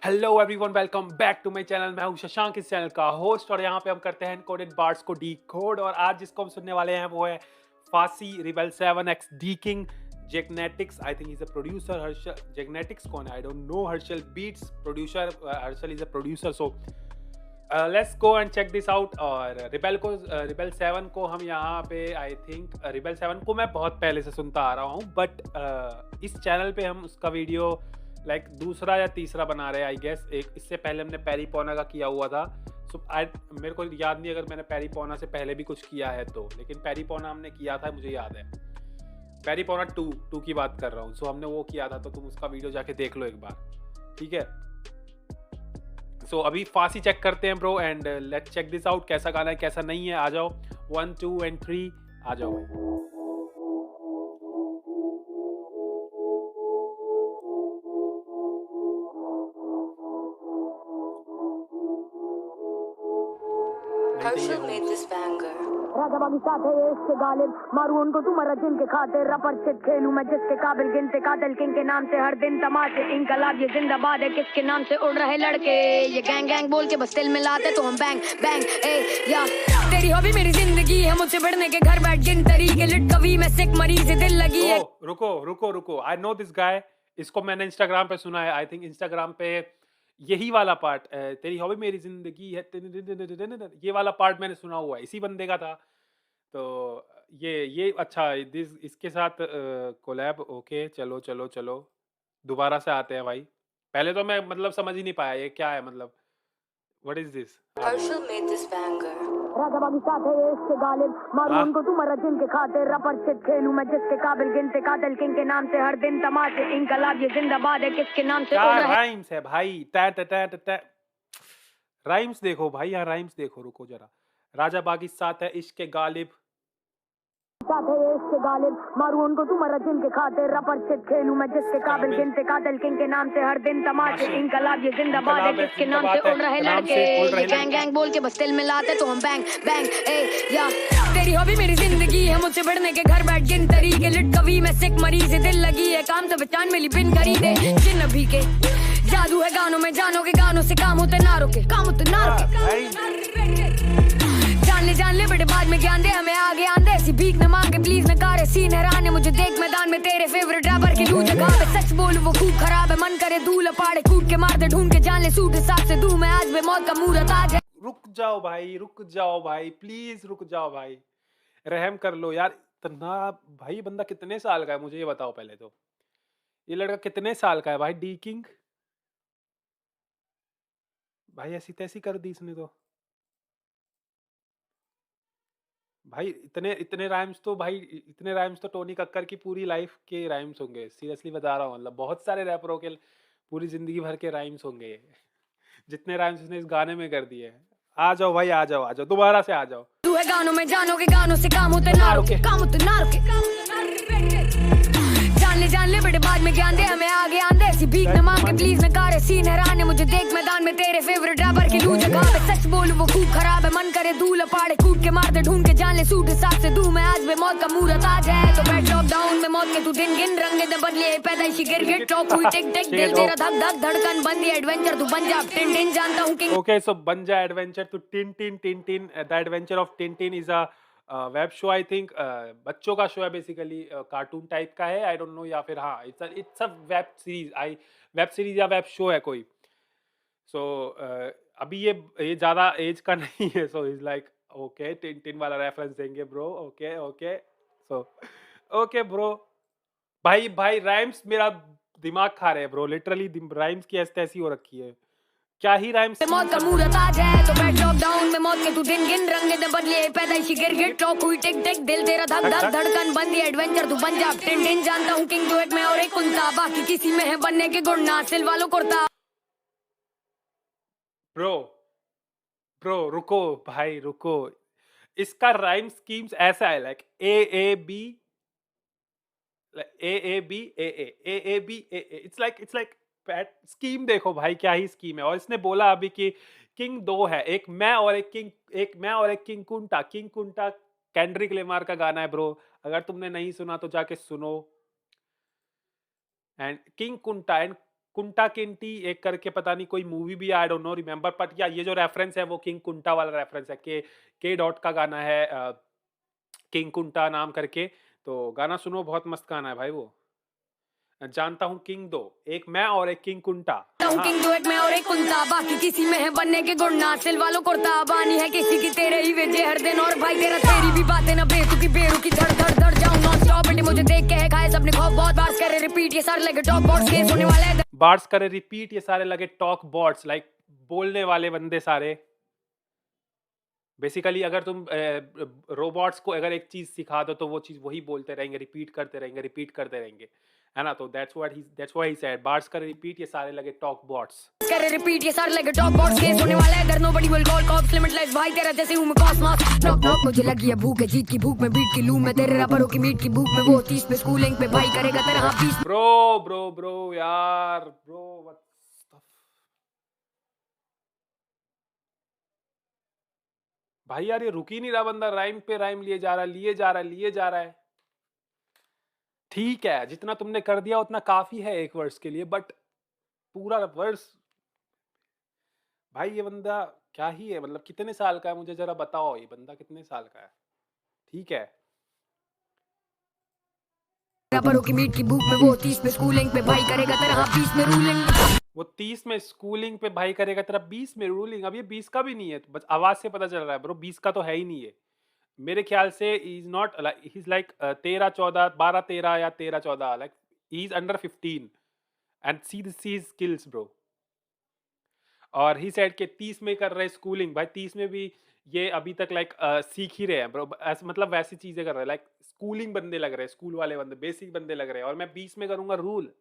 Hello everyone, welcome back to my channel. मैं हूं शशांक, इस चैनल का होस्ट, और यहाँ पे हम करते हैं एनकोडेड बार्ड्स को डीकोड। और आज जिसको हम सुनने वाले हैं वो है फासी रिबेल 7 एक्स डी किंग जेगनेटिक्स। I think is a producer. Harshal जेगनेटिक्स कौन है? I don't know. Harshal beats producer. Harshal is a producer. So let's go and check this out. और रिबेल 7 को हम यहाँ पे आई थिंक रिबेल 7 को मैं बहुत पहले से सुनता आ रहा हूँ, बट इस चैनल पे हम उसका वीडियो लाइक दूसरा या तीसरा बना रहे हैं आई गेस। एक इससे पहले हमने पेरीपोना का किया हुआ था। सो मेरे को याद नहीं अगर मैंने पेरीपोना से पहले भी कुछ किया है तो, लेकिन पेरीपोना हमने किया था, मुझे याद है। पेरीपोना टू की बात कर रहा हूँ। सो हमने वो किया था, तो तुम उसका वीडियो जाके देख लो एक बार, ठीक है। सो अभी फासी चेक करते हैं bro, and let's check this out. कैसा गाना है कैसा नहीं है, आ जाओ। 1 2 एंड 3 आ जाओ भाई। नहीं तो ये Herschel made this banger. राजा बागी साथ है ये इसके गालिब, मारू उनको तुम्हारा जिनके खातिर, रपर से खेलूं मैं जिसके काबिल, गिनते कातिल किंग के नाम से हर दिन तमाचे, इनकलाब ये जिंदाबाद है किसके नाम से उड़ रहे लड़के, ये गैंग गैंग बोल के बस दिल मिलाते तो हम बैंग बैंग ए या। तेरी हॉबी मेरी जिंदगी है, मुझसे बढ़ने के घर बैठ गिन तरीके, लिट कवि में सिक मरीज से दिल लगी है। रुको रुको रुको, आई नो दिस गाय। इसको मैंने इंस्टाग्राम पे सुना है। आई थिंक इंस्टाग्राम पे यही वाला पार्ट, तेरी हॉबी मेरी जिंदगी है, ये वाला पार्ट मैंने सुना हुआ है, इसी बंदे का था। तो ये अच्छा, दिस इसके साथ कोलैब। ओके, चलो चलो चलो, दोबारा से आते हैं भाई। पहले तो मैं मतलब समझ ही नहीं पाया ये क्या है, मतलब what is this. Herschel made this banger. राजा बागी साथ है ये इसके गालिब, मारू उनको तुम्हारा जिनके खातिर, रपर से खेलूं मैं जिसके काबिल, गिनते कातिल किंग के नाम से हर दिन तमाचे, इनकलाब ये जिंदाबाद है किसके नाम से क्या उड़ रहे। राइम्स है भाई। टा टा टा टा टा। राइम्स देखो भाई, यहाँ राइम्स देखो, रुको जरा। राजा बागी साथ है इश्क के गालिब, साथ है ये इसके गालिब, मारू उनको तुम्हारा जिनके खातिर, रपर से खेलूं मैं जिसके काबिल, गिनते कातिल किंग के नाम से हर दिन तमाचे, इनकलाब ये जिंदाबाद है किसके नाम से उड़ रहे लड़के, ये गैंग गैंग बोल के बस दिल मिलाते तो हम बैंग बैंग ए या। तेरी हॉबी मेरी जिंदगी है, मुझसे बढ़ने के घर बैठ गिन तरीके, लिट कवि में सिक मरीज से दिल लगी है, काम से पहचान मिली बिन करी दे जिन अभी के, जादू है गानों में, जानो के गानों से काम होते ना रुके, काम होते ना रुके। जान ले बड़े बाद में ज्ञान दे हमें आगे आंदे, ऐसी भीख न मांगे प्लीज न कारे, सीन हैरान है मुझे देख मैदान में, तेरे फेवरेट रैपर की लू जगह पे, सच बोलू वो खूब खराब है, मन करे धूल पाड़े कूद के मार दे, ढूंढ के जान ले सूट हिसाब से दूं मैं आज भी मौत का मुहूर्त आज है। रुक जाओ भाई, रुक जाओ भाई, प्लीज रुक जाओ भाई, रहम कर लो यार। इतना भाई, बंदा कितने साल का है मुझे ये बताओ पहले तो। ये लड़का कितने साल का है भाई? डी किंग भाई, ऐसी तैसी कर दी इसने तो भाई। इतने इतने राइम्स तो भाई, इतने राइम्स तो टोनी कक्कर की पूरी लाइफ के राइम्स होंगे, सीरियसली बता रहा हूँ। मतलब बहुत सारे रैपरों के पूरी जिंदगी भर के राइम्स होंगे ये। जितने राइम्स उसने इस गाने में कर दिए हैं। आ जाओ भाई, आ जाओ आ जाओ, दोबारा से आ जाओ। तू है गानों में, जानो के गानों से काम होते ना रुके, काम होते ना रुके। जान ले बड़े बाद में ज्ञान दे हमें आगे आंदे, ऐसी भीख न मांगे प्लीज न कारे, सीन हैरान है मुझे देख मैदान में, तेरे फेवरेट रैपर की लू जगह पे, सच बोलू वो खूब खराब है, मन करे धूल पाड़े कूद के मार दे, ढूंढ के जान ले सूट हिसाब से दूं मैं आज भी मौत का मुहूर्त आज है, तो बैठ लॉकडाउन में मौत के तू दिन गिन, रंगे दे बदले पैदाइशी गिरगिट, टॉक हुई टिक टिक, दिल तेरा धक धक धड़कन बंदी, एडवेंचर तू बन जा टिन टिन, जानता हूँ कि ओके, सो बन जा adventure to tin tin tin tin. The adventure of Tintin is a web show. I think बच्चों का शो है, बेसिकली कार्टून टाइप का है। आई डोंट नो, या फिर हाँ, it's a web series. Web series या वेब शो है कोई। सो अभी ये ज्यादा एज का नहीं है। So is like okay, tin tin वाला रेफरेंस देंगे bro. Okay okay, so okay bro. भाई भाई, राइम्स मेरा दिमाग खा रहे हैं ब्रो, लिटरली राइम्स की ऐसी तैसी हो रखी है। क्या ही राइम्स। मौत का मुहूर्त आज है, तो बैठ लॉकडाउन में मौत के तू दिन गिन, रंगे दे बदले पैदाइशी गिरगिट, टॉक हुई टिक टिक, दिल तेरा धक धक धड़कन बंदी, एडवेंचर तू बन जा टिन टिन, जानता हूँ किंग तू एक मैं और एक कुंता, बाकी किसी में है बनने के गुण ना, सिल वालों कुर्ता। ब्रो ब्रो रुको भाई, रुको। इसका राइम स्कीम्स ऐसा है, like A A B, A A B A A A B A A, it's like scheme. देखो भाई, क्या ही स्कीम है। और इसने बोला अभी कि किंग दो है, एक मैं और एक किंग, एक मैं और एक किंग कुंटा। किंग कुंटा केंड्रिक लेमार का गाना है ब्रो, अगर तुमने नहीं सुना तो जाके सुनो। एंड किंग कुंटा एंड कुंटा किंटी एक करके पता नहीं कोई मूवी भी, आई डोंट नो रिमेंबर, बट या ये जो रेफरेंस है वो किंग कुंटा वाला रेफरेंस है। के डॉट का गाना है, किंग कुंटा नाम करके। तो गाना सुनो, बहुत मस्त गाना है भाई वो। जानता हूँ किंग दो, एक मैं और एक किंग कुंटा। हाँ। किंग दो, एक मैं और एक कुंता, बाकी किसी में है बनने के गुण ना, सिल वालों कुर्ता बानी है किसी की, तेरे ही वेजे हर दिन, और भाई तेरा तेरी भी बातें ना बेतुकी बेरुकी, धड़ धड़ धड़ जाऊं नॉन स्टॉप, बेटे मुझे देख के है खाए सबने खौफ, बहुत बार करे रिपीट ये सारे लगे टॉप बॉट्स, केस होने वाला है बार्स करे रिपीट ये सारे लगे टॉक बॉट्स, लाइक बोलने वाले बंदे सारे। बेसिकली अगर तुम रोबोट्स को अगर एक चीज सिखा दो तो वो चीज वही बोलते रहेंगे, रिपीट करते रहेंगे, है ना। तो that's what he said, bars करे रिपीट ये सारे लगे टॉक बॉट्स। करे रिपीट ये सारे लगे टॉप बॉट्स, केस होने वाला है इधर, nobody will call cops, limitless भाई तेरा जैसे हूं मैं कॉस्मोस, नॉक नॉक मुझे लगी है भूख है जीत की भूख में, बीट की लूं मैं तेरे रबरों की मीट की भूख में, वो 30 पे स्कूलिंग पे भाई करेगा तेरा हाँ 20 ब्रो यार ब्रो, भाई यार ये रुक ही नहीं रहा बंदा, राइम पे राइम लिए जा रहा है। ठीक है, जितना तुमने कर दिया उतना काफी है एक वर्स के लिए, बट पूरा वर्स भाई ये बंदा क्या ही है, मतलब कितने साल का है मुझे जरा बताओ, ये बंदा कितने साल का है। ठीक है, रबरों की मीट की भूख में, वो 30 पे स्कूलिंग पे भाई करेगा तेरा हाँ 20 में रूलिंग, वो 30 में स्कूलिंग पे भाई करेगा तेरा 20 में रूलिंग। अब ये 20 का भी नहीं है, बस आवाज से पता चल रहा है ब्रो, 20 का तो है ही नहीं है मेरे ख्याल से। Is not, he is like 13 14 12 13 या 13 14, like he is under 15 and see skills bro. और ही सेड के 30 में कर रहे स्कूलिंग, भाई 30 में भी ये अभी तक लाइक सीख ही रहे हैं ब्रो, ऐसे मतलब वैसी चीजें कर रहे हैं, लाइक स्कूलिंग बंदे लग रहे हैं, स्कूल वाले बंदे, बेसिक बंदे लग रहे हैं, और मैं 20 में करूंगा रूल।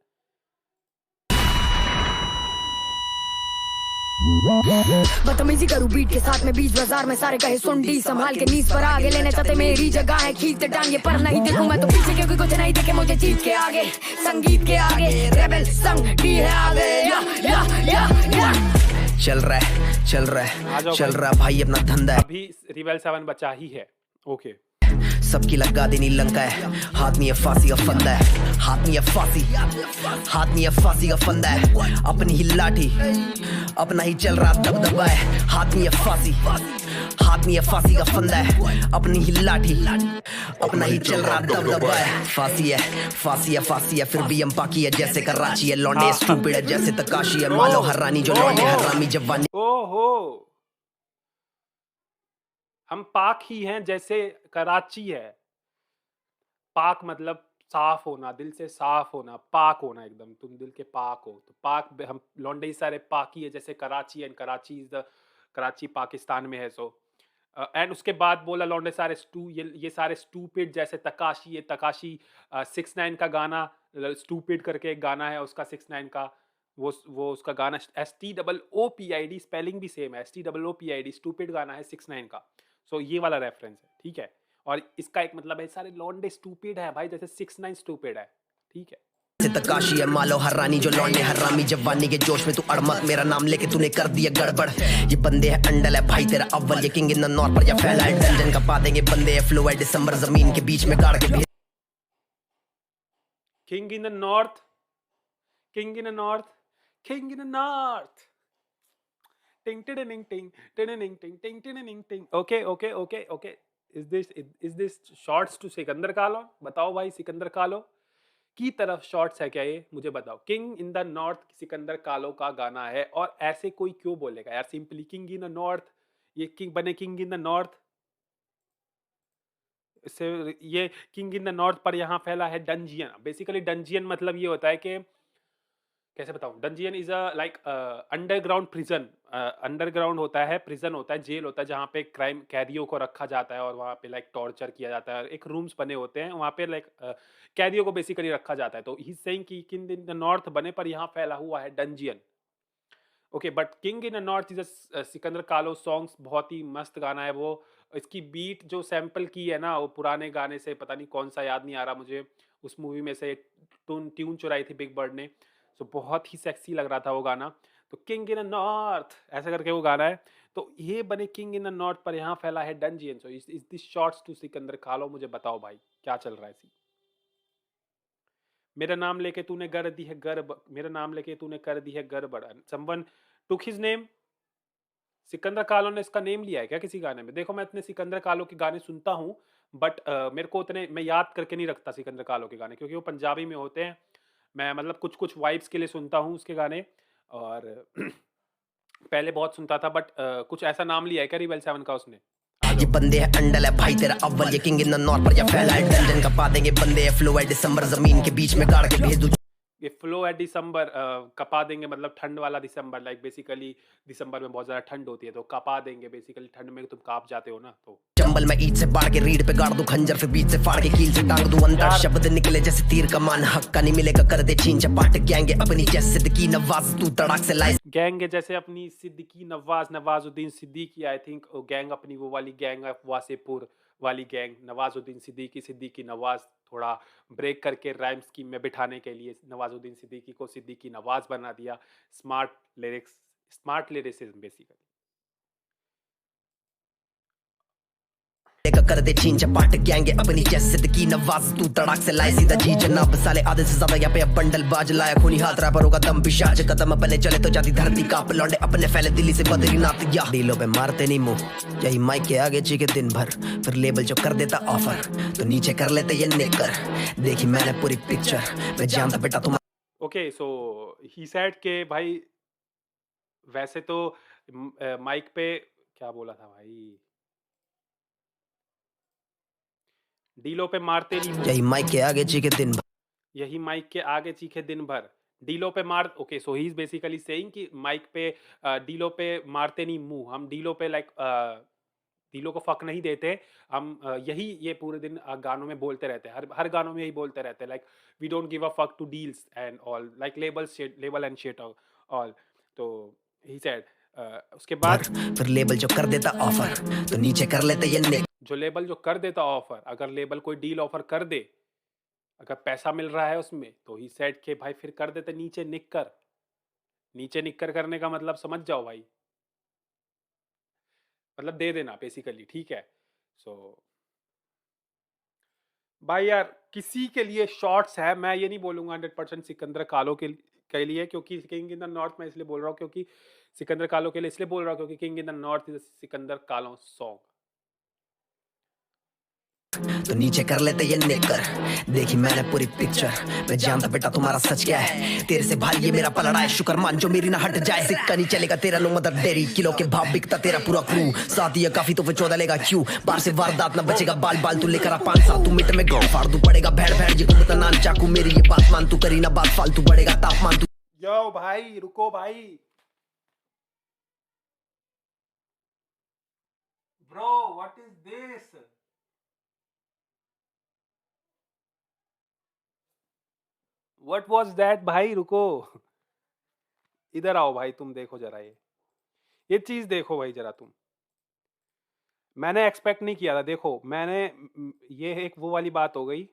बदतमीजी करूं बीट के साथ में 20 बाजार में, सारे कहे सुंडी संभाल के नीस पर आगे, लेने चाहते मेरी जगह है खींचते टांगे, पर नहीं देखूं मैं तो पीछे क्योंकि कुछ नहीं देखे मुझे जीत के आगे, संगीत के आगे रेबल संग डी है आगे, या चल रहा है भाई अपना धंधा है, अभी रिबेल 7 बचा ही है। ओके, सबकी लगा देनी लंका है, हाथ में ये फांसी का फंदा है, हाथ में ये फांसी का फंदा है, अपनी ही लाठी अपना ही चल रहा दबदबा है, हाथ में ये फांसी का फंदा है, अपनी ही लाठी अपना ही चल रहा दबदबा है, फांसी है फिर भी हम बाकी है जैसे कराची है, लौंडे स्टूपिड है जैसे तकाशी है, मालो हरानी जो लौंडे हरामी जवानी। ओहो, हम पाक ही हैं जैसे कराची है। पाक मतलब साफ होना, दिल से साफ होना, पाक होना एकदम, तुम दिल के पाक हो तो पाक, हम लौंडे ही सारे पाक ही है जैसे Karachi, and Karachi is the, Karachi Pakistan में है। सो एंड उसके बाद बोला लौंडे सारे ये सारे स्टूपिड जैसे तकाशी, ये तकाशी 6ix9ine का गाना, स्टूपिड करके एक गाना है उसका 6ix9ine का, वो उसका गाना STOOPID, स्पेलिंग भी सेम है, STOOPID, स्टूपिड गाना है 6ix9ine का। सो ये वाला रेफरेंस है, ठीक है। और इसका एक मतलब है सारे लौंडे स्टूपिड है भाई, जैसे 6ix9ine स्टूपिड है, ठीक है। तकाशी है मालो हरानी जो लौंडे हरामी जवानी के जोश में तू अड़मत, मेरा नाम लेके तूने कर दिया गड़बड़, ये बंदे है अंडल है भाई तेरा अव्वल, ये किंग इन द नॉर्थ पर या फैला है डंजन का पा देंगे बंदे है फ्लो है दिसंबर जमीन के बीच में गाड़ के भी। King in the north, king in the north, king in the north, टिंग टिंग टिंग टिंग टिंग टिंग टिंग टिंग टिंग। Okay, is this shorts to Sikander Kahlon? बताओ भाई, सिकंदर कालो की तरफ शॉर्ट्स है क्या ये, मुझे बताओ। King in the north Sikandar कालो का गाना है, और ऐसे कोई क्यों बोलेगा यार, simply king in the north, ये किंग बने किंग इन द नॉर्थ, इससे ये किंग इन द नॉर्थ पर यहाँ फैला है डंजियन। बेसिकली डंजियन मतलब ये होता है कि, कैसे बताऊं, dungeon is a like underground prison, underground होता है, प्रिजन होता है, जेल होता है, जहाँ पे क्राइम कैदियों को रखा जाता है और वहाँ पे लाइक टॉर्चर किया जाता है, एक रूम्स बने होते हैं वहाँ पे, लाइक कैदियों को बेसिकली रखा जाता है। तो ही सेइंग कि किंग इन द नॉर्थ बने पर यहाँ फैला हुआ है dungeon. Okay, but king in the north is a Sikandar कालो सॉन्ग्स, बहुत ही मस्त गाना है वो। इसकी बीट जो सैंपल की है ना, वो पुराने गाने से, पता नहीं कौन सा, याद नहीं आ रहा मुझे, उस मूवी में से ट्यून चुराई थी बिग बर्ड ने। सो बहुत ही सेक्सी लग रहा था वो गाना। तो किंग इन द नॉर्थ ऐसा करके वो गाना है। तो ये बने किंग इन द नॉर्थ पर यहाँ फैला है dungeon. So is this shorts to Sikander Kahlon? मुझे बताओ भाई क्या चल रहा है सी। मेरा नाम लेके तूने कर दी है मेरा नाम लेके तूने कर दी है गड़बड़। Someone took his name. Sikandar कालो ने इसका नेम लिया है क्या किसी गाने में? देखो मैं इतने सिकंदर कालो के गाने सुनता हूँ, बट मेरे को उतने मैं याद करके नहीं रखता सिकंदर कालो के गाने, क्योंकि वो पंजाबी में होते हैं। मैं मतलब कुछ कुछ वाइब्स के लिए सुनता हूँ उसके गाने, और पहले बहुत सुनता था, बट कुछ ऐसा नाम लिया है क्या रिबल 7 का उसने? ये बंदे है अंडल है भाई तेरा अव्वल, ये किंग इन द नॉर्थ पर या फैला है डंजन का पा देंगे बंदे है फ्लो है दिसंबर जमीन के बीच में गाड़ के भेज दूं। ये फ्लो है दिसंबर, कपा देंगे मतलब ठंड वाला दिसंबर, लाइक बेसिकली दिसंबर में बहुत ज़्यादा ठंड होती है, तो कपा देंगे बेसिकली ठंड में तुम कांप जाते हो ना, तो चंबल में ईद से बाढ़ के रीढ़ पे गाड़ दूं खंजर, फिर बीच से फाड़ के कील से टांग दूं अंदर, शब्द निकले जैसे तीर कमान, हक्का नहीं मिलेगा कर दे छीन चपाट गैंगे अपनी जैसे सिद्दीकी नवाज तू तड़ाक से लाए गैंग है जैसे अपनी Siddiqui Nawazuddin Siddiqui, I think gang अपनी वो वाली गैंग है वासेपुर वाली गैंग, नवाजुद्दीन सिद्दीकी नवाज, थोड़ा ब्रेक करके राइम स्कीम में बिठाने के लिए नवाजुद्दीन सिद्दीकी को सिद्दीकी नवाज बना दिया। Smart lyrics basically. कर दे छीन चपाट गैंगे अपनी जैसे सिद्दीकी नवाज तू तड़ाक से लाए सीधा जी जनाब साले आधे से ज्यादा यहाँ पे बंडल बाज लाया खूनी हाथ रैपरों का दम पिशाच कदम अपने चले तो जाती धरती कांप लौंडे अपने फैले दिल्ली से बद्रीनाथ या दिलों पे मारते नहीं मुंह यही माइक के आगे चीखे दिन भर, फिर लेबल जो कर देता ऑफर तो नीचे कर लेते ये नेकर, देखी मैंने पूरी पिक्चर मैं जानता बेटा तुम। ओके सो ही सेड के भाई वैसे तो माइक पे क्या बोला था भाई, डीलो पे मारते नहीं, यही माइक के आगे चीखे दिन भर, यही माइक के आगे चीखे दिन भर, डीलो पे मार। Okay so he is basically saying कि माइक पे डीलो पे मारते नहीं मुंह, हम डीलो पे लाइक डीलो को फक नहीं देते हम, यही ये पूरे दिन गानों में बोलते रहते हैं, हर गानों में यही बोलते रहते हैं, like we don't give a fuck to deals and all, like label and shit all. तो ही सेड उसके बाद फिर लेबल जो कर देता ऑफर तो नीचे कर लेते ये नेकर, जो लेबल जो कर देता ऑफर, अगर लेबल कोई डील ऑफर कर दे, अगर पैसा मिल रहा है उसमें, तो ही सेड के भाई फिर कर देते नीचे निक्कर। नीचे निक्कर करने का मतलब समझ जाओ भाई, मतलब दे देना बेसिकली, ठीक है। सो भाई यार किसी के लिए शॉर्ट्स है, मैं ये नहीं बोलूंगा 100% सिकंदर कालो के लिए, क्योंकि किंग इन द नॉर्थ मैं इसलिए बोल रहा हूँ क्योंकि सिकंदर कालो के लिए इसलिए बोल रहा हूँ क्योंकि king in the north is Sikandar कालो सॉन्ग। तो नीचे कर लेते ये नेकर, देखी मैंने पूरी पिक्चर मैं जानता बेटा तुम्हारा सच क्या है, तेरे से भारी ये मेरा पलड़ा है शुक्र मान जो मेरी ना हट जाए, सिक्का नहीं चलेगा तेरा नो मदर डेरी किलो के भाव बिकता तेरा पूरा क्रू, साथ ही काफी तो फिर 14 लेगा क्यों, बाहर से वारदात ना बचेगा बाल बाल तू लेकर आ 5 साल तू मिट में गाँव फाड़ दू पड़ेगा भैड़ भैड़ जी को नान चाकू मेरी ये बात मान तू करी ना बात फालतू बढ़ेगा तापमान तू। यो भाई रुको भाई, bro what is this, what was that भाई, रुको इधर आओ भाई, तुम देखो जरा ये चीज देखो भाई जरा तुम, मैंने एक्सपेक्ट नहीं किया था, देखो मैंने ये एक वो वाली बात हो गई,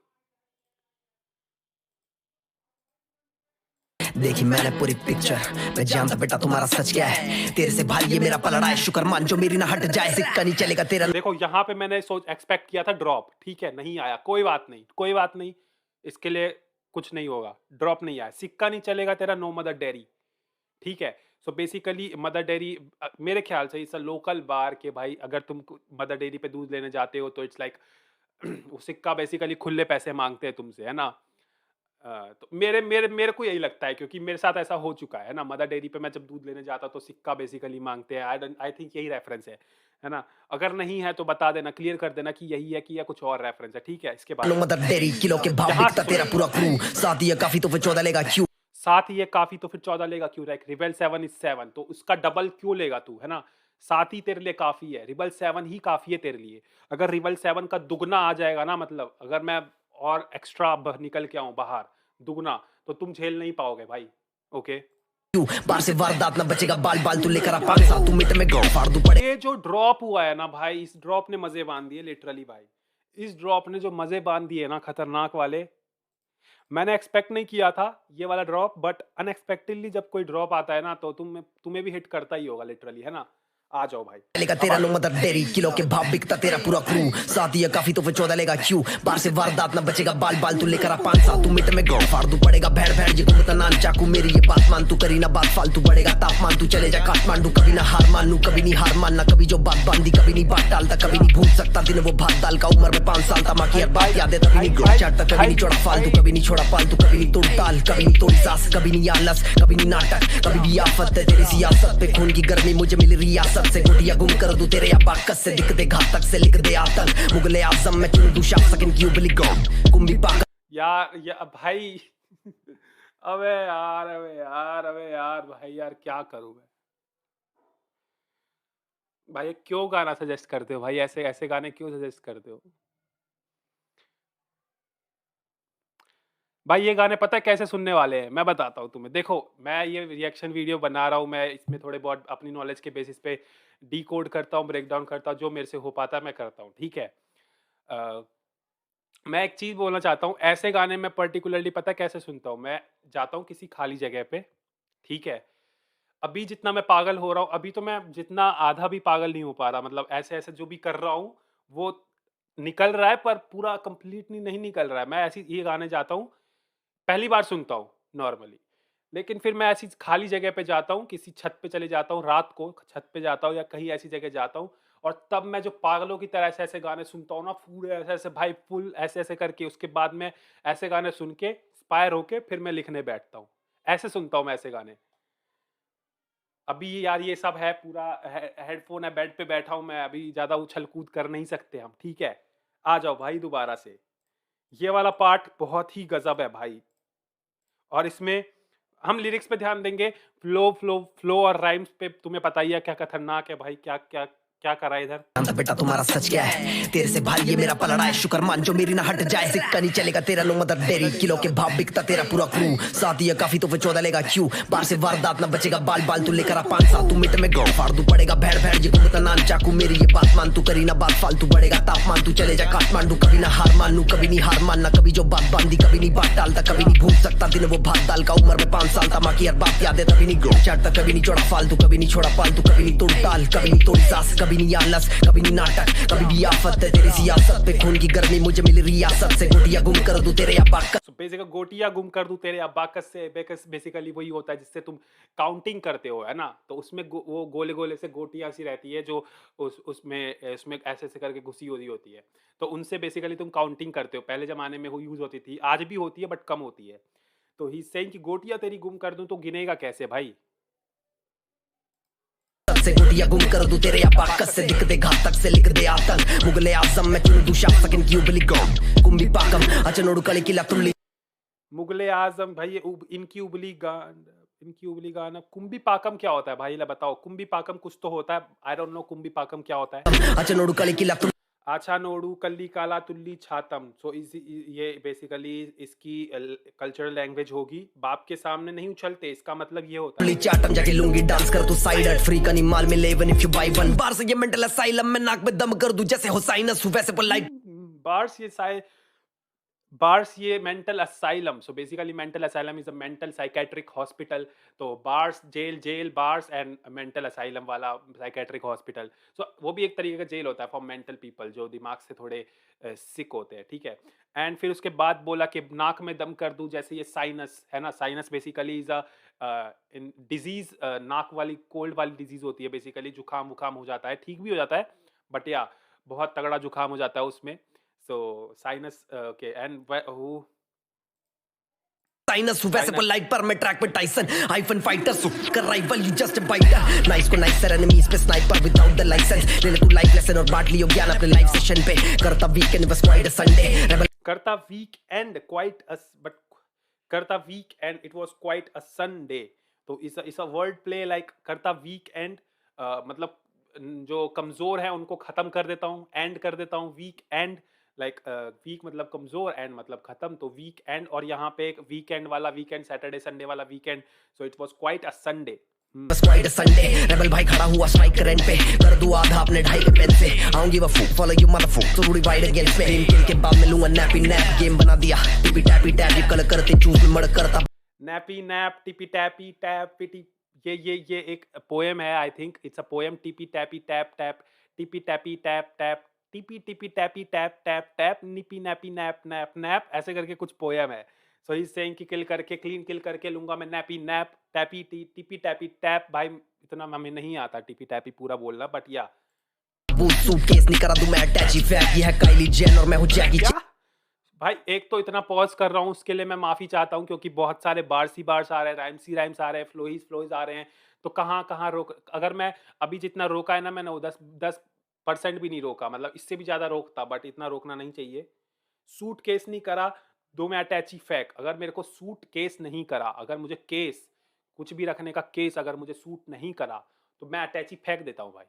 देखी मैंने पूरी पिक्चर मैं जानता बेटा तुम्हारा सच क्या है, तेरे से भारी ये मेरा पलड़ा है शुक्र मान जो मेरी ना हट जाए, सिक्का नहीं चलेगा तेरा। देखो यहाँ पे मैंने एक्सपेक्ट किया था ड्रॉप, ठीक है नहीं आया, कोई बात नहीं कोई बात नहीं, इसके लिए कुछ नहीं होगा, ड्रॉप नहीं आया, सिक्का नहीं चलेगा तेरा नो मदर डेयरी, ठीक है। सो बेसिकली मदर डेयरी मेरे ख्याल से इट्स अ लोकल बार के भाई, अगर तुम मदर डेयरी पे दूध लेने जाते हो तो इट्स लाइक वो सिक्का बेसिकली खुले पैसे मांगते हैं तुमसे, है ना। तो मेरे को यही लगता है क्योंकि मेरे साथ ऐसा हो चुका है ना, मदर डेयरी पे मैं जब दूध लेने जाता तो सिक्का बेसिकली मांगते हैं, आई थिंक यही रेफरेंस है ना, अगर नहीं है तो बता देना, क्लियर कर देना कि यही है कि या कुछ और रेफरेंस है, ठीक है। इसके बाद मदर डेयरी किलो के भाव बिकता तेरा पूरा क्रू, साथ ही काफी तो फिर 14 लेगा क्यों, साथ ही ये काफी तो फिर 14 लेगा क्यों, लाइक रिबल 7 इज 7 तो उसका डबल क्यों लेगा तू, है ना, साथ ही तेरे लिए काफी है, रिबल 7 ही काफी है तेरे लिए, अगर रिबल 7 का दुगना आ जाएगा ना, मतलब अगर मैं और एक्स्ट्रा निकल के आऊं बाहर दुगना, तो तुम झेल नहीं पाओगे भाई, ओके। बाहर से वारदात ना बचेगा बाल बाल तू लेकर आ 5 साल तू मिट में गाँव फाड़ दू पड़े। ये जो ड्रॉप हुआ है ना भाई, इस ड्रॉप ने मजे बांध दिए लिटरली भाई, इस ड्रॉप ने जो मजे बांध दिए ना खतरनाक वाले, मैंने एक्सपेक्ट नहीं किया था ये वाला ड्रॉप, बट अनएक्सपेक्टेडली जब कोई ड्रॉप आता है ना तो तुम्हें भी हिट करता ही होगा लिटरली, है ना। आ जाओ भाई। लेगा तेरा नो मदर डेरी किलो के भाव बिकता तेरा पूरा क्रू साथ ही काफी तो फिर 14 लेगा क्यों बाहर से वारदात ना बचेगा बाल बाल तू लेकर आ 5 साल तू मिट में गाँव फाड़ दू पड़ेगा भैड़ भैड़ जी को नाम चाकू मेरी ये बात मान तू करी ना बात फालतू बढ़ेगा तापमान तू चले जा काठमांडू कभी ना हार मानू कभी नहीं हार मानना कभी जो बात बांधी कभी नहीं बात टालता कभी नहीं भूल सकता दिन वो भात दाल का उम्र में 5 साल था माँ की हर बात याद है तभी नहीं ग्रोथ चाटता कभी नहीं छोड़ा फालतू कभी नहीं छोड़ा पालतू कभी नहीं तोड़ ताल कभी नहीं तोड़ी सास कभी नहीं आलस कभी नहीं नाटक कभी भी आफत है तेरी सियासत पे खून की गर्मी मुझे मिली रियासत से गोटियां गुम कर दूं तेरे अबाकस से लिख दे घातक से लिख दे आतंक मुगले आजम में चुन दूं शासक इन क्यूबली गॉम कुंभी पाक यार भाई अबे यार भाई यार क्या करूं मैं भाई क्यों गाना सजेस्ट करते हो भाई ऐसे ऐसे गाने क्यों सजेस्ट करते हो भाई ये गाने पता है कैसे सुनने वाले हैं मैं बताता हूँ तुम्हें देखो मैं ये रिएक्शन वीडियो बना रहा हूँ मैं इसमें थोड़े बहुत अपनी नॉलेज के बेसिस पे डीकोड करता हूँ ब्रेक डाउन करता हूँ जो मेरे से हो पाता है मैं करता हूँ ठीक है मैं एक चीज़ बोलना चाहता हूँ ऐसे गाने मैं पर्टिकुलरली पता है कैसे सुनता हूँ मैं जाता हूँ किसी खाली जगह पे ठीक है अभी जितना मैं पागल हो रहा हूँ अभी तो मैं जितना आधा भी पागल नहीं हो पा रहा मतलब ऐसे ऐसे जो भी कर रहा हूँ वो निकल रहा है पर पूरा कंप्लीटली नहीं निकल रहा है मैं ऐसी ये गाने जाता हूँ पहली बार सुनता हूँ नॉर्मली लेकिन फिर मैं ऐसी खाली जगह पे जाता हूँ किसी छत पे चले जाता हूँ रात को छत पे जाता हूँ या कहीं ऐसी जगह जाता हूँ और तब मैं जो पागलों की तरह ऐसे ऐसे गाने सुनता हूँ ना पूरे ऐसे ऐसे भाई फुल ऐसे ऐसे करके उसके बाद में ऐसे गाने सुन के इंस्पायर होके फिर मैं लिखने बैठता हूँ ऐसे सुनता हूँ मैं ऐसे गाने अभी यार ये सब है पूरा हेडफोन है बेड पे बैठा हूँ मैं अभी ज़्यादा उछल कूद कर नहीं सकते हम ठीक है आ जाओ भाई दोबारा से ये वाला पार्ट बहुत ही गजब है भाई और इसमें हम लिरिक्स पे ध्यान देंगे फ्लो और राइम्स पे तुम्हें पता ही है क्या खतरनाक है भाई क्या क्या क्या करा इधर बेटा तुम्हारा सच क्या है तेरे से भाई ये मेरा पलड़ा है शुक्र मान जो मेरी ना हट जाए सिक्का नहीं चलेगा तेरा नो मदर डेरी किलो के भाव बिकता तेरा पूरा क्रू साथ ही काफी तो फिर 14 लेगा क्यों बाहर से वारदात ना बचेगा बाल बाल तू लेकर आ 5 साल तू मिट में गाँव फाड़ दू पड़ेगा भैड़ भैड़ जी को नाम चाकू मेरी ये बात मान तू करी ना बात फालतू बढ़ेगा तापमान तू चले जा काठमांडू कभी ना हार मानू कभी नहीं हार मानना कभी जो बात बांधी कभी नहीं बात टालता कभी नहीं भूल सकता दिन वो भात दाल का उम्र में 5 साल था माँ की हर बात याद है तभी नहीं ग्रोथ चाटता कभी नहीं छोड़ा फालतू कभी नहीं छोड़ा पालतू कभी नहीं तोड़ ताल कभी नहीं तोड़ी सास कभी नहीं आलस कभी नहीं नाटक कभी भी आफत है तेरी सियासत पे खून की गर्मी मुझे मिली रियासत से गोटियां गुम कर दूं तेरे अबाकस बेसिकली गोटियां गुम कर दूं तेरे अबाकस से बेसिकली वही होता है जिससे तुम काउंटिंग करते हो है ना तो उसमें वो गोले गोले से गोटियां सी रहती है जो उसमें ऐसे ऐसे करके घुसी होती है तो उनसे बेसिकली तुम काउंटिंग करते हो पहले जमाने में वो यूज होती थी आज भी होती है बट कम होती है तो ही सेइंग कि गोटियां तेरी गुम कर दूं तो गिनेगा कैसे भाई से गोटियां गुम कर दूं तेरे अबाकस से लिख दे घातक से लिख दे आतंक मुगले आजम में चुन दूं शासक इन क्यूबली गॉम कुंभी पाकम अचनोडु कली की लतुल्ली मुगले आजम भाई इनकी उबली गाना कुंभी पाकम क्या होता है भाई ला बताओ कुंभी पाकम कुछ तो होता है आई डोंट नो कुंभी पाकम क्या होता है अचनोडु कली की लतुल्ली आछा नोडू कल्ली काला तुल्ली छातम सो ये बेसिकली इसकी कल्चरल लैंग्वेज होगी बाप के सामने नहीं उछलते इसका मतलब ये होता है चाटम जाके लूंगी डांस कर तू साइड हट फ्री का नहीं माल में ले even if you buy one bar से ये मेंटल असाइलम में नाक में दम कर दूं जैसे हो साइनस वैसे पोलाइट बार्स ये mental asylum so basically mental asylum is a mental psychiatric hospital तो bars jail bars and mental asylum वाला साइकेट्रिक हॉस्पिटल सो वो भी एक तरीके का जेल होता है फॉर मेंटल पीपल जो दिमाग से थोड़े सिक होते हैं ठीक है एंड फिर उसके बाद बोला कि नाक में दम कर दूं जैसे ये साइनस है ना sinus basically is a disease नाक वाली कोल्ड वाली डिजीज होती है बेसिकली जुकाम वुकाम हो जाता है ठीक भी हो जाता है बट या बहुत तगड़ा जुकाम हो जाता है उसमें so sinus okay and who sinus वैसे पोलाइट पर मैं ट्रैक पे टाइसन आईफोन फाइटर सो कर rival you just a biter nice को नाइसर एनिमीज पे स्नाइपर विदाउट द लाइसेंस ले ले तू लाइफ लेसन और बांट लियो ज्ञान अपने लाइफ सेशन पे करता वीकेंड बस क्वाइट अ संडे करता वीकेंड क्वाइट अ बट करता weekend it was quite a Sunday तो इस अ वर्ड प्ले लाइक करता वीकेंड मतलब जो कमजोर है उनको खत्म कर देता हूँ एंड कर देता हूँ वीकेंड लाइक वीक मतलब कमजोर एंड मतलब खत्म तो वीक एंड और यहाँ पे एक वीकेंड वाला वीकेंड सैटरडे संडे वाला weekend so it was quite a Sunday बस क्वाइट अ संडे रेबल भाई खड़ा हुआ स्ट्राइक रेंट पे कर दूं आधा अपने ढाई के पेन से आऊंगी वो फूक फॉलो यू मदरफूक तो रिवाइड अगेंस्ट पे किल के बाद में लूंगा नैपी नैप गेम बना दिया टिपी टैप ये कल करते चूज में मड़ करता nappy nap tippy tappy tap pity ये एक पोएम है, I think it's a poem. Tippy tappy tap tap, tippy tappy tap tap, tippy tippy tappy tap tap tap, nippy nappy nap nap nap, ऐसे करके कुछ poem है। सो he saying कि किल करके clean किल करके लूंगा मैं नैपी नैप, टैपी टिपी टैपी टैप। भाई इतना हमें नहीं आता टिपी टैपी पूरा बोलना, बट या सूटकेस नहीं करा दूं मैं अटैची फैक, ये है काइली जेन और मैं हूं जैकी क्या भाई। एक तो इतना पॉज कर रहा हूँ, उसके लिए मैं माफी चाहता हूँ, क्योंकि बहुत सारे बार्स ही बार्स आ रहे हैं, राइम्स ही राइम्स आ रहे हैं, फ्लोज आ रहे हैं। तो कहाँ कहाँ रोक, अगर मैं अभी जितना रोका है ना मैंने, वो 10% भी नहीं रोका, मतलब इससे भी ज्यादा रोकता, बट इतना रोकना नहीं चाहिए। सूट केस नहीं करा, दो मैं अटैची फेंक। अगर मेरे को सूट केस नहीं करा, अगर मुझे केस कुछ भी रखने का केस अगर मुझे सूट नहीं करा, तो मैं अटैची फेंक देता हूँ भाई।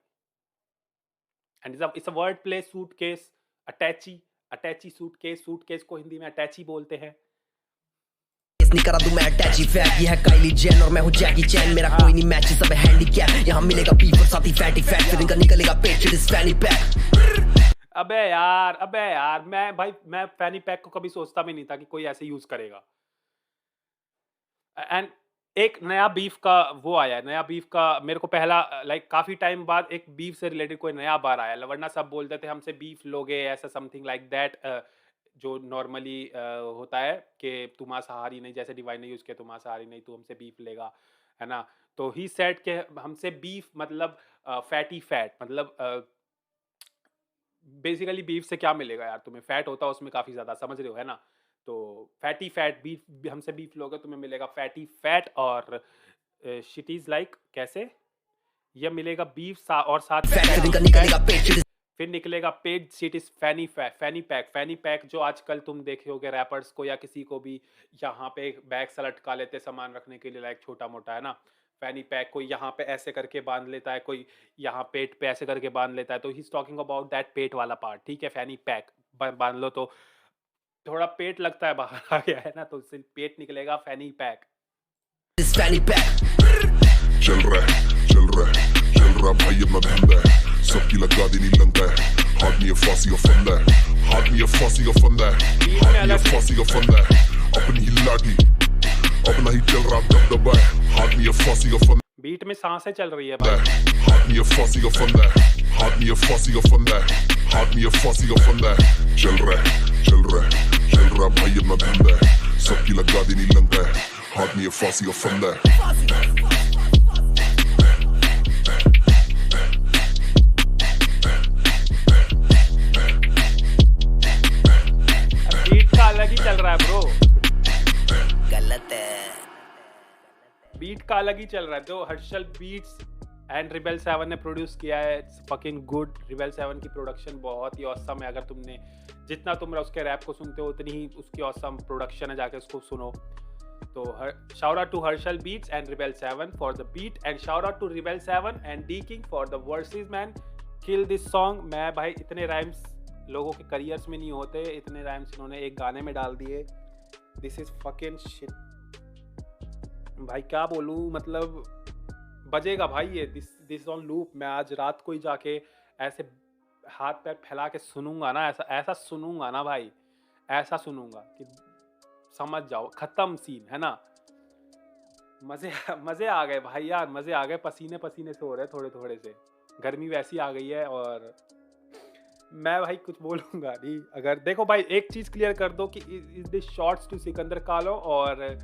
And it's a word play, suit case attache, attache suitcase को हिंदी में अटैची बोलते हैं। नहीं करा दूं मैं अटैची फैक, ये है काइली जेन और मैं हूं जैकी चैन, मेरा कोई नहीं मैच, सब है हैंडीकैप। यहां मिलेगा बीफ और साथ ही फैटी फैट, फिर इनका निकलेगा पेट, इट इज फैनी पैक। अबे यार मैं फैनी पैक को कभी सोचता भी नहीं था कि कोई ऐसे यूज करेगा। एंड एक नया बीफ का वो आया है, नया बीफ का मेरे को पहला काफी टाइम बाद एक बीफ से रिलेटेड कोई नया बार आया। वरना सब बोलते थे हमसे बीफ लोगे, ऐसा समथिंग लाइक दैट, जो नॉर्मली होता है कि तू मांसाहारी नहीं, जैसे डिवाइन ने यूज किया, तू मांसाहारी नहीं, तू हमसे बीफ लेगा, है ना। तो ही सेड के हमसे बीफ मतलब फैटी फैट, मतलब बेसिकली बीफ से क्या मिलेगा यार तुम्हें, फैट होता है उसमें काफी ज्यादा, समझ रहे हो, है ना। तो फैटी फैट, बीफ हमसे बीफ लोगे तुम्हें मिलेगा फैटी फैट, और शिटीज लाइक कैसे ये मिलेगा बीफ और साथ फिर निकलेगा पेट, शिट इज फैनी पैक जो आजकल तुम देखे होगे रैपर्स को या किसी को भी यहाँ पे बैग से लटका लेते सामान रखने के लिए, लाइक छोटा मोटा, है ना। फैनी पैक कोई यहाँ पे ऐसे करके बांध लेता है, कोई यहाँ पेट पे ऐसे करके बांध लेता है, तो he is talking about that पेट वाला पार्ट, ठीक है। फैनी पैक बांध लो तो थोड़ा पेट लगता है बाहर आ गया, है ना, तो उससे पेट निकलेगा फैनी पैक। चल रहा भाई अपना धंधा है, सबकी लगा देनी लंका है, हाथ में फांसी का फंदा है, हाथ में फांसी का फंदा है, हाथ में फांसी का फंदा है, अपनी ही लाठी अपना ही चल रहा दबदबा है, हाथ में फांसी का फंदा। बीट में सांसें चल रही है भाई। हाथ में फांसी का फंदा है, हाथ में फांसी का फंदा है, हाथ में फांसी का फंदा है। चल रहा भाई अपना धंधा है, सबकी लगा देनी लंका है, हाथ में फांसी का फंदा है। अलग ही चल रहा है ब्रो, गलत है, बीट का अलग ही चल रहा है। जो हर्षल बीट्स एंड रिबेल 7 ने प्रोड्यूस किया है, इट्स फकिंग गुड। रिबेल 7 की प्रोडक्शन बहुत ही ऑसम है, अगर तुमने जितना तुम उसके रैप को सुनते हो उतनी ही उसकी ऑसम प्रोडक्शन है, जाके उसको सुनो। तो shout out to Harshal beats and rebel 7 for the beat, and shout out to rebel 7 and the king for the verses. Man kill this song. मैं भाई इतने राइम्स लोगों के करियर्स में नहीं होते, इतने राइम्स इन्होंने एक गाने में डाल दिए। दिस इज फकिंग शिट भाई, क्या बोलूं, मतलब बजेगा भाई ये, दिस ऑन लूप। मैं आज रात को ही जाके ऐसे हाथ पैर फैला के सुनूंगा ना, ऐसा सुनूंगा ना भाई, ऐसा सुनूंगा कि समझ जाओ, खत्म सीन, है ना। मजे आ गए भाई यार, मजे आ गए, पसीने से हो रहे थोड़े थोड़े से, गर्मी वैसी आ गई है। और मैं भाई कुछ बोलूंगा नहीं। अगर देखो भाई एक चीज क्लियर कर दो कि is this shorts to Sikander Kahlon, और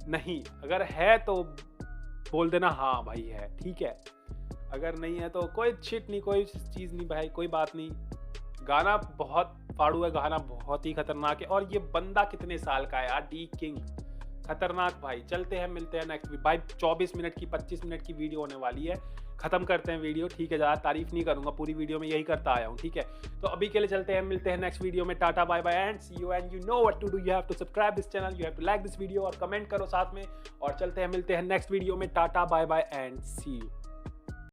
नहीं अगर है तो बोल देना हाँ भाई है, ठीक है। अगर नहीं है तो कोई शिट नहीं, कोई चीज़ नहीं भाई, कोई बात नहीं। गाना बहुत फाड़ू है, गाना बहुत ही खतरनाक है। और ये बंदा कितने साल का है यार, डी किंग, खतरनाक भाई। चलते हैं, मिलते हैं नेक्स्ट वीक भाई। 24 मिनट की 25 मिनट की वीडियो होने वाली है, खत्म करते हैं वीडियो, ठीक है। ज़्यादा तारीफ नहीं करूंगा, पूरी वीडियो में यही करता आया हूँ, ठीक है। तो अभी के लिए चलते हैं, मिलते हैं नेक्स्ट वीडियो में। Tata bye bye and see you, and you know what to do, you have to subscribe this channel, you have to like this video और कमेंट करो साथ में। और चलते हैं, मिलते हैं नेक्स्ट वीडियो में। Tata bye bye and see you.